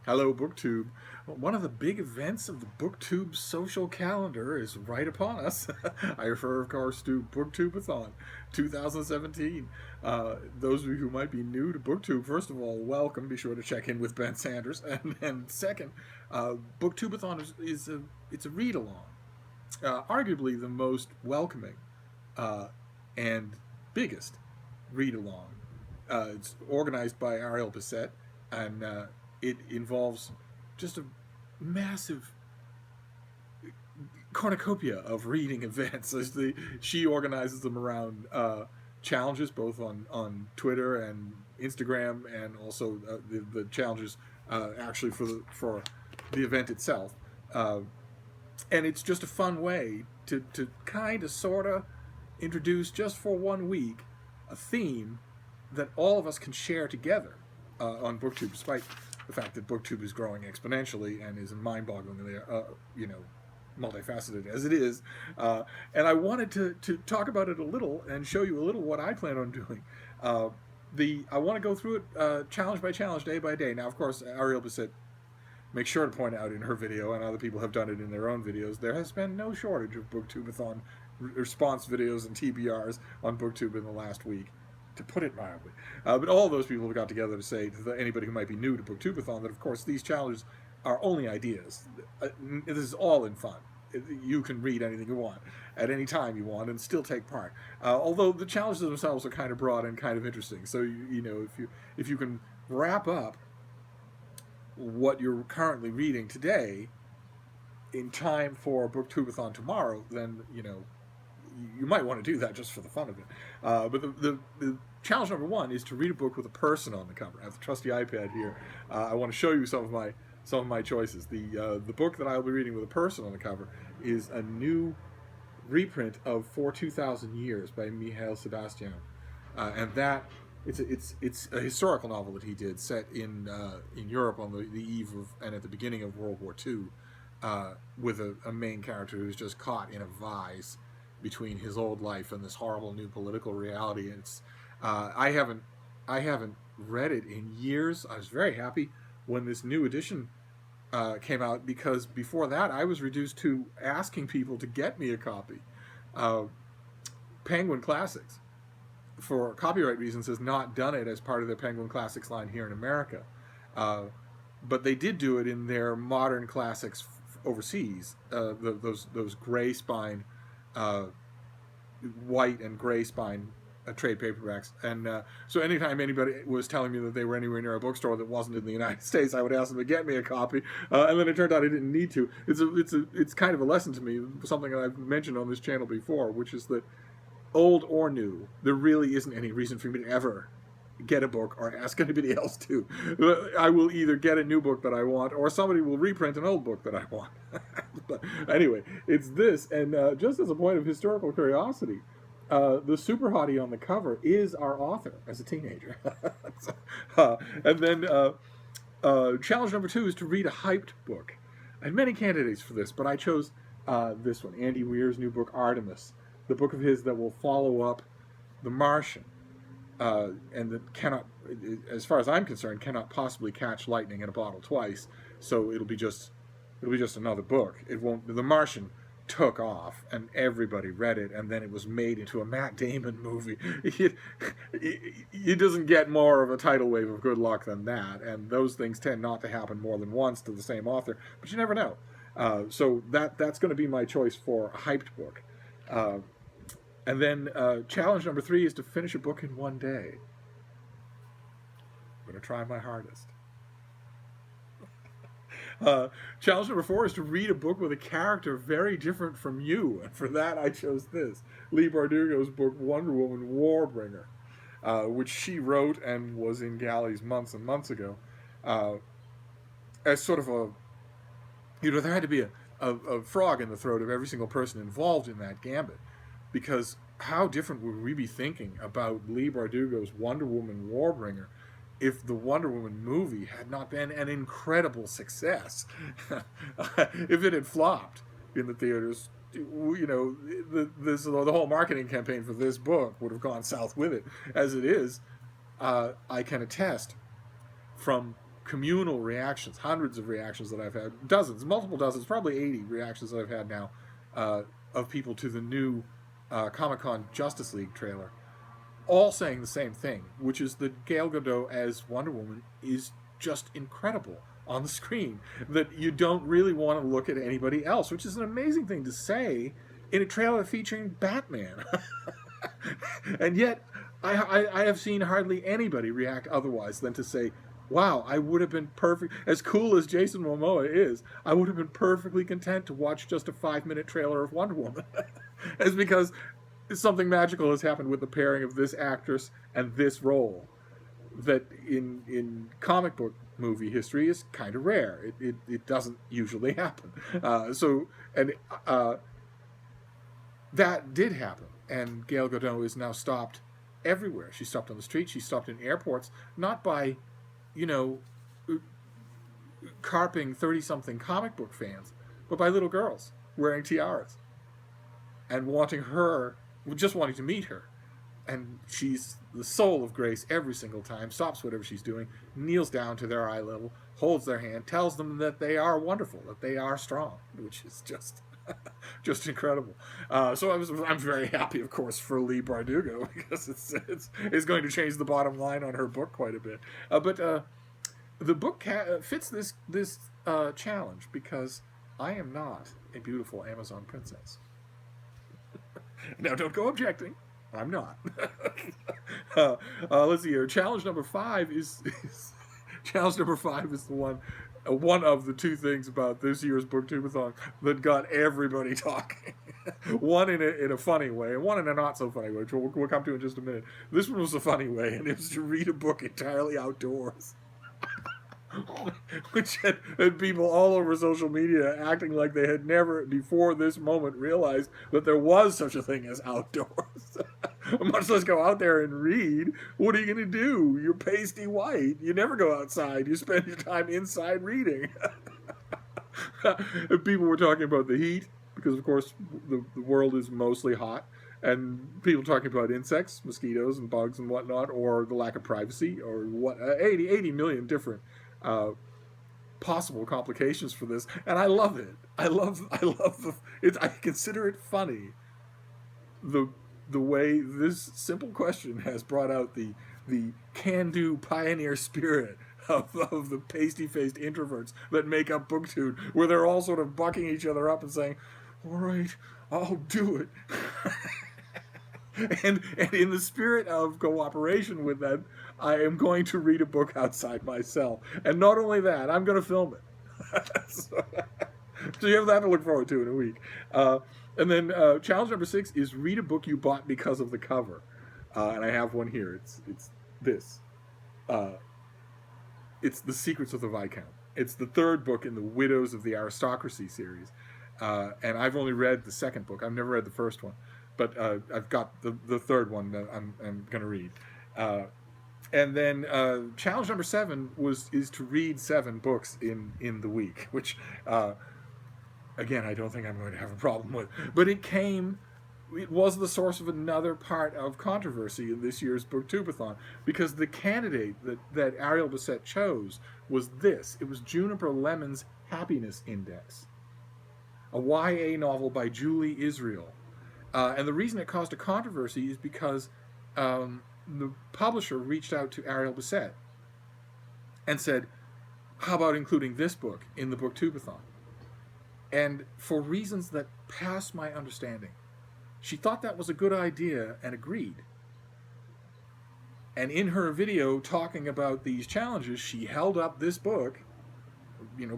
Hello, BookTube. Well, one of the big events of the BookTube social calendar is right upon us. I refer, of course, to BookTube-a-Thon 2017. Those of you who might be new to BookTube, first of all, welcome. Be sure to check in with Ben Sanders. And second, BookTube-a-Thon it's a read-along. Arguably the most welcoming and biggest read-along. It's organized by Ariel Bissett, and it involves just a massive cornucopia of reading events. She organizes them around challenges, both on Twitter and Instagram, and also the challenges actually for the event itself. And it's just a fun way to kind of, sort of introduce, just for 1 week, a theme that all of us can share together on BookTube, despite the fact that BookTube is growing exponentially and is mind-bogglingly, multifaceted as it is. And I wanted to talk about it a little and show you a little what I plan on doing. I want to go through it challenge by challenge, day by day. Now, of course, Ariel Bissett makes sure to point out in her video, and other people have done it in their own videos, there has been no shortage of BookTube-a-Thon response videos and TBRs on BookTube in the last week, to put it mildly. But all those people have got together to say to anybody who might be new to BookTube-a-Thon that, of course, these challenges are only ideas. This is all in fun. You can read anything you want at any time you want and still take part. Although the challenges themselves are kind of broad and kind of interesting. So if you can wrap up what you're currently reading today in time for BookTube-a-Thon tomorrow, then you might want to do that just for the fun of it. But the challenge number one is to read a book with a person on the cover. I have the trusty iPad here. I want to show you some of my choices. The book that I'll be reading with a person on the cover is a new reprint of For 2,000 Years by Mihail Sebastian, and that it's a historical novel that he did, set in Europe on the eve of and at the beginning of World War II, with a main character who's just caught in a vise between his old life and this horrible new political reality. And it's I haven't read it in years. I was very happy when this new edition came out, because before that I was reduced to asking people to get me a copy. Penguin Classics, for copyright reasons, has not done it as part of their Penguin Classics line here in America, but they did do it in their modern classics overseas. Those gray spine, white and gray spine trade paperbacks. And so anytime anybody was telling me that they were anywhere near a bookstore that wasn't in the United States, I would ask them to get me a copy. And then it turned out I didn't need to. It's kind of a lesson to me, something that I've mentioned on this channel before, which is that, old or new, there really isn't any reason for me to ever get a book or ask anybody else to. I will either get a new book that I want, or somebody will reprint an old book that I want. But anyway, it's this, and just as a point of historical curiosity, the super hottie on the cover is our author as a teenager. And then challenge number two is to read a hyped book. I had many candidates for this, but I chose this one, Andy Weir's new book, Artemis, the book of his that will follow up The Martian, and that cannot, as far as I'm concerned, cannot possibly catch lightning in a bottle twice. So it'll be just another book. It won't. The Martian took off, and everybody read it, and then it was made into a Matt Damon movie. It doesn't get more of a tidal wave of good luck than that, and those things tend not to happen more than once to the same author, but you never know. So that's going to be my choice for a hyped book. And then challenge number three is to finish a book in 1 day. I'm going to try my hardest. Challenge number four is to read a book with a character very different from you. And for that, I chose this, Leigh Bardugo's book, Wonder Woman Warbringer, which she wrote and was in galleys months and months ago, as sort of there had to be a frog in the throat of every single person involved in that gambit. Because how different would we be thinking about Leigh Bardugo's Wonder Woman Warbringer if the Wonder Woman movie had not been an incredible success? If it had flopped in the theaters, the whole marketing campaign for this book would have gone south with it. As it is, I can attest from communal reactions, hundreds of reactions that I've had, dozens, multiple dozens, probably 80 reactions that I've had now of people to the new Comic-Con Justice League trailer, all saying the same thing, which is that Gal Gadot as Wonder Woman is just incredible on the screen, that you don't really want to look at anybody else, which is an amazing thing to say in a trailer featuring Batman. And yet, I have seen hardly anybody react otherwise than to say, wow, I would have been perfect. As cool as Jason Momoa is, I would have been perfectly content to watch just a 5-minute trailer of Wonder Woman. It's because something magical has happened with the pairing of this actress and this role that in comic book movie history is kind of rare. It doesn't usually happen. That did happen. And Gal Gadot is now stopped everywhere. She's stopped on the street. She's stopped in airports, not by, carping 30-something comic book fans, but by little girls wearing tiaras and just wanting to meet her. And she's the soul of grace every single time, stops whatever she's doing, kneels down to their eye level, holds their hand, tells them that they are wonderful, that they are strong, which is just incredible. So I'm very happy, of course, for Leigh Bardugo, because it's going to change the bottom line on her book quite a bit. But the book fits this challenge, because I am not a beautiful Amazon princess. Now, don't go objecting. I'm not. Let's see here. Challenge number 5 is the one of the two things about this year's BookTube-a-Thon that got everybody talking. One in a funny way, and one in a not so funny way, which we'll come to in just a minute. This one was a funny way, and it was to read a book entirely outdoors. Which had people all over social media acting like they had never before this moment realized that there was such a thing as outdoors. Much less go out there and read. What are you going to do? You're pasty white. You never go outside. You spend your time inside reading. People were talking about the heat, because of course the world is mostly hot. And people talking about insects, mosquitoes and bugs and whatnot, or the lack of privacy, or 80 million different possible complications for this, and I love it. I consider it funny, the way this simple question has brought out the can-do pioneer spirit of the pasty-faced introverts that make up BookTube, where they're all sort of bucking each other up and saying, all right, I'll do it. And in the spirit of cooperation with that, I am going to read a book outside myself. And not only that, I'm going to film it. So you have that to look forward to in a week. And then challenge number 6 is read a book you bought because of the cover. And I have one here. It's this. It's The Secrets of the Viscount. It's the 3rd book in the Widows of the Aristocracy series. And I've only read the 2nd book. I've never read the first one. But I've got the 3rd one that I'm going to read. And then challenge number 7 is to read 7 books in the week, which, again, I don't think I'm going to have a problem with. But it was the source of another part of controversy in this year's BookTube-a-Thon, because the candidate that Ariel Bissett chose was this. It was Juniper Lemon's Happiness Index, a YA novel by Julie Israel. And the reason it caused a controversy is because the publisher reached out to Ariel Bissett and said, how about including this book in the BookTube-a-Thon? And for reasons that pass my understanding, she thought that was a good idea and agreed. And in her video talking about these challenges, she held up this book,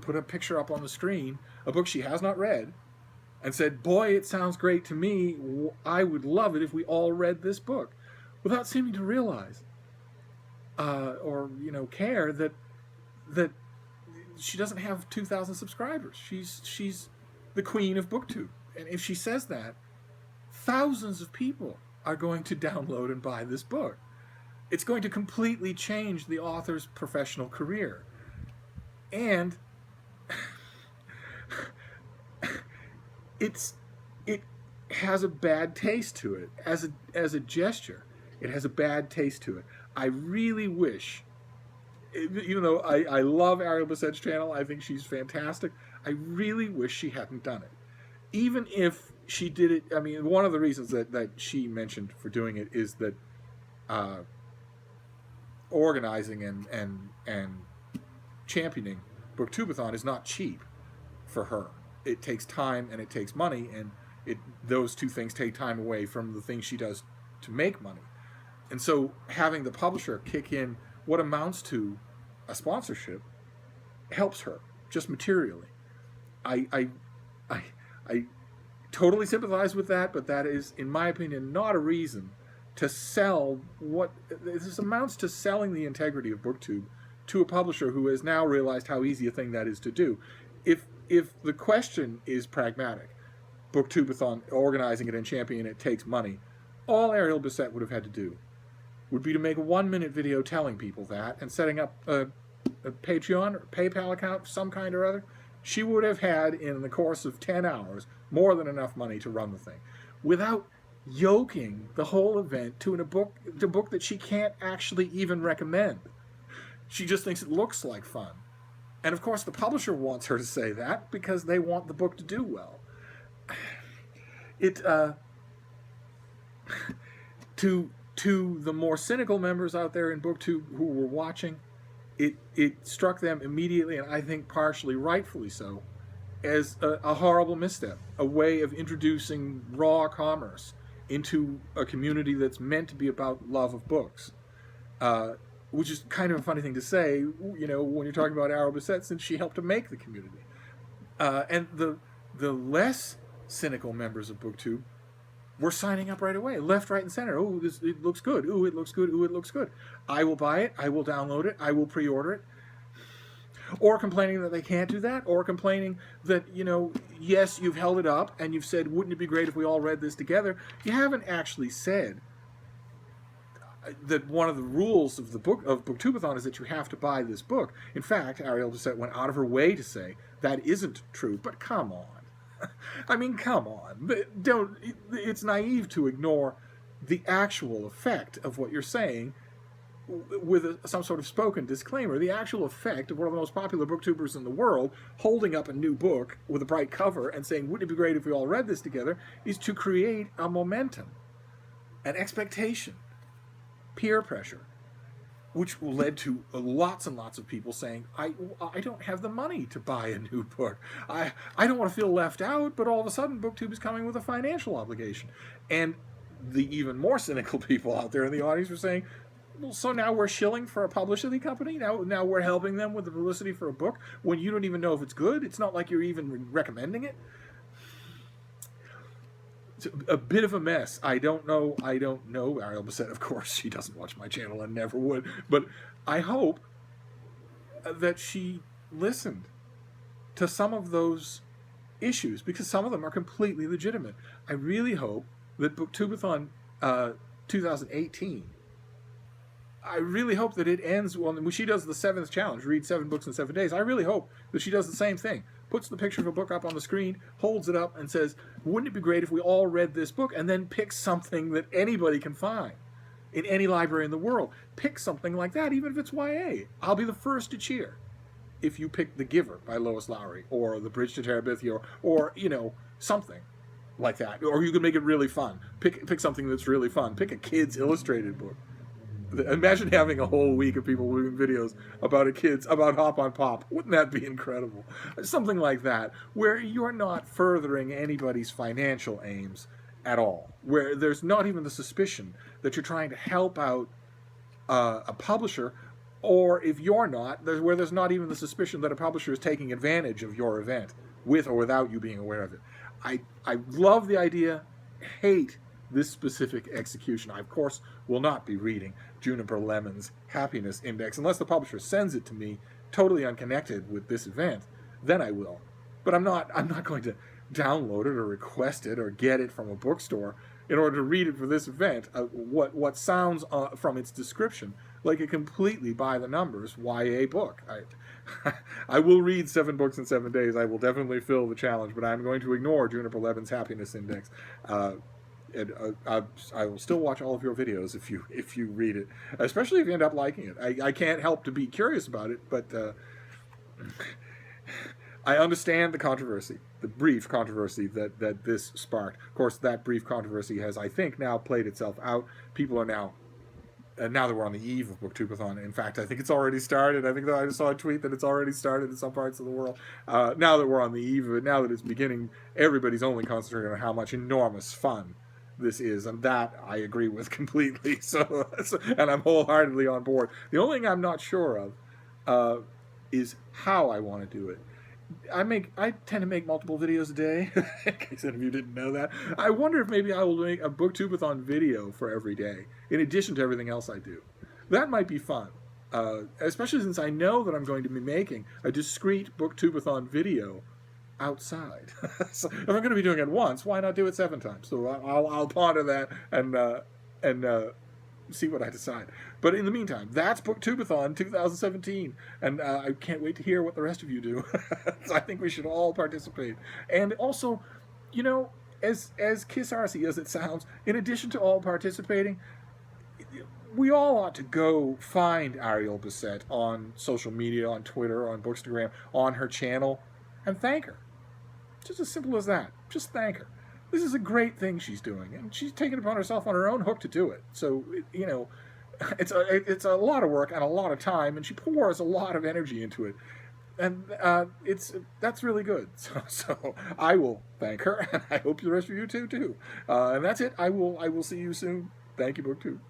put a picture up on the screen, a book she has not read, and said, boy, it sounds great to me. I would love it if we all read this book, without seeming to realize or care that she doesn't have 2,000 subscribers. She's the queen of BookTube. And if she says that, thousands of people are going to download and buy this book. It's going to completely change the author's professional career. And it has a bad taste to it as a gesture. It has a bad taste to it. I really wish even though I love Ariel Basset's channel, I think she's fantastic. I really wish she hadn't done it. Even if she did it, I mean, one of the reasons that she mentioned for doing it is that uh, organizing and championing BookTube-a-Thon is not cheap for her. It takes time and it takes money, and those two things take time away from the things she does to make money. And so having the publisher kick in what amounts to a sponsorship helps her just materially. I totally sympathize with that, but that is, in my opinion, not a reason to sell what this amounts to, selling the integrity of BookTube to a publisher who has now realized how easy a thing that is to do. If the question is pragmatic, BookTube-a-Thon, organizing it and championing it takes money, all Ariel Basset would have had to do would be to make a 1-minute video telling people that and setting up a Patreon or PayPal account of some kind or other. She would have had, in the course of 10 hours, more than enough money to run the thing, without yoking the whole event to a book that she can't actually even recommend. She just thinks it looks like fun. And of course the publisher wants her to say that because they want the book to do well. To the more cynical members out there in BookTube who were watching, it struck them immediately, and I think partially rightfully so, as a horrible misstep, a way of introducing raw commerce into a community that's meant to be about love of books. Which is kind of a funny thing to say, you know, when you're talking about Ariel Basset, since she helped to make the community. And the less cynical members of BookTube were signing up right away, left, right, and center. Oh, it looks good. Ooh, it looks good. Ooh, it looks good. I will buy it. I will download it. I will pre-order it. Or complaining that they can't do that, or complaining that, you know, yes, you've held it up and you've said, wouldn't it be great if we all read this together? You haven't actually said that one of the rules of BookTube-a-Thon is that you have to buy this book. In fact, Ariel Basset went out of her way to say that isn't true, but come on. I mean, come on. It's naive to ignore the actual effect of what you're saying with some sort of spoken disclaimer. The actual effect of one of the most popular booktubers in the world holding up a new book with a bright cover and saying, wouldn't it be great if we all read this together, is to create a momentum, an expectation, peer pressure, which led to lots and lots of people saying, I don't have the money to buy a new book. I don't want to feel left out, but all of a sudden BookTube is coming with a financial obligation. And the even more cynical people out there in the audience were saying, well, so now we're shilling for a publishing company? Now we're helping them with the publicity for a book when you don't even know if it's good? It's not like you're even recommending it? It's a bit of a mess. I don't know Ariel Basset, of course. She doesn't watch my channel and never would. But I hope that she listened to some of those issues, because some of them are completely legitimate. I really hope that BookTube-a-Thon 2018, I really hope that it ends when she does the 7th challenge, read 7 books in 7 days. I really hope that she does the same thing. Puts the picture of a book up on the screen, holds it up, and says, wouldn't it be great if we all read this book? And then picks something that anybody can find in any library in the world. Pick something like that, even if it's YA. I'll be the first to cheer if you pick The Giver by Lois Lowry, or The Bridge to Terabithia, or you know, something like that. Or you can make it really fun. Pick something that's really fun. Pick a kid's illustrated book. Imagine having a whole week of people doing videos about Hop on Pop. Wouldn't that be incredible? Something like that, where you're not furthering anybody's financial aims at all, where there's not even the suspicion that you're trying to help out a publisher, or if you're not, where there's not even the suspicion that a publisher is taking advantage of your event, with or without you being aware of it. I love the idea, hate this specific execution. I, of course, will not be reading Juniper Lemon's Happiness Index unless the publisher sends it to me totally unconnected with this event. Then I will. But I'm not going to download it or request it or get it from a bookstore in order to read it for this event. What sounds from its description like a completely by the numbers YA book. I will read 7 books in 7 days. I will definitely fill the challenge, but I'm going to ignore Juniper Lemon's Happiness Index. and I will still watch all of your videos if you read it, especially if you end up liking it. I can't help to be curious about it, but I understand the controversy, the brief controversy that this sparked. Of course, that brief controversy has, I think, now played itself out. People are now that we're on the eve of BookTube-a-Thon, in fact, I think it's already started. I think that I just saw a tweet that it's already started in some parts of the world. Now that we're on the eve of it, now that it's beginning, everybody's only concentrating on how much enormous fun this is, and that I agree with completely. So and I'm wholeheartedly on board. The only thing I'm not sure of is how I want to do it. I tend to make multiple videos a day, in case any of you didn't know that. I wonder if maybe I will make a BookTube-a-Thon video for every day, in addition to everything else I do. That might be fun, especially since I know that I'm going to be making a discrete BookTube-a-Thon video outside. So if I'm going to be doing it once, why not do it 7 times? So I'll ponder that and see what I decide. But in the meantime, that's BookTube-a-Thon 2017, and I can't wait to hear what the rest of you do. So I think we should all participate. And also, you know, as kiss-arsy as it sounds, in addition to all participating, we all ought to go find Ariel Bissett on social media, on Twitter, on Bookstagram, on her channel, and thank her. Just as simple as that. Just thank her. This is a great thing she's doing, and she's taken it upon herself on her own hook to do it. So, you know, it's a lot of work and a lot of time, and she pours a lot of energy into it, and that's really good. So I will thank her, and I hope the rest of you too. And that's it. I will see you soon. Thank you, BookTube.